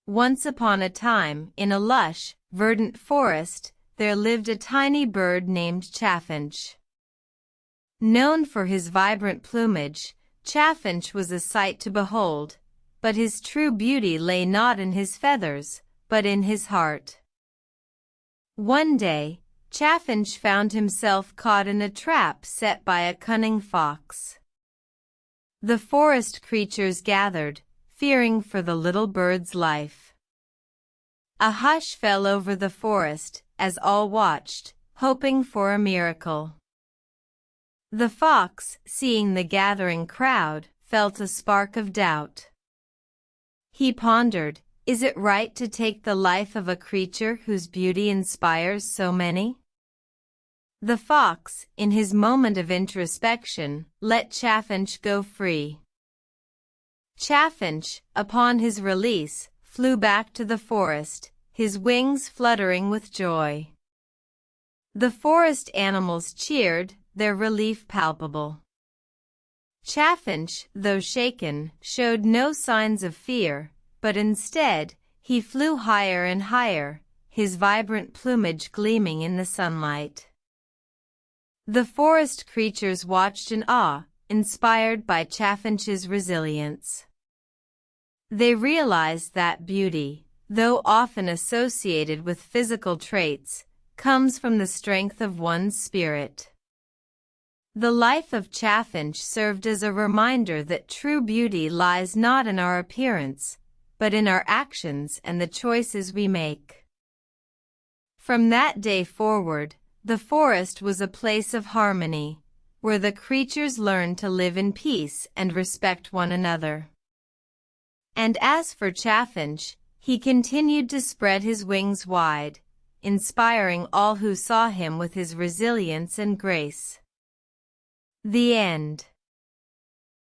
Once upon a time, in a lush, verdant forest, there lived a tiny bird named Chaffinch. Known for his vibrant plumage, Chaffinch was a sight to behold, but his true beauty lay not in his feathers, but in his heart. One day, Chaffinch found himself caught in a trap set by a cunning fox. The forest creatures gathered, fearing for the little bird's life. A hush fell over the forest as all watched, hoping for a miracle. The fox, seeing the gathering crowd, felt a spark of doubt. He pondered, is it right to take the life of a creature whose beauty inspires so many? The fox, in his moment of introspection, let Chaffinch go free. Chaffinch, upon his release, flew back to the forest, his wings fluttering with joy. The forest animals cheered, their relief palpable. Chaffinch, though shaken, showed no signs of fear, but instead, he flew higher and higher, his vibrant plumage gleaming in the sunlight. The forest creatures watched in awe, inspired by Chaffinch's resilience. They realized that beauty, though often associated with physical traits, comes from the strength of one's spirit. The life of Chaffinch served as a reminder that true beauty lies not in our appearance, but in our actions and the choices we make. From that day forward, the forest was a place of harmony, where the creatures learned to live in peace and respect one another. And as for Chaffinch, he continued to spread his wings wide, inspiring all who saw him with his resilience and grace. The end.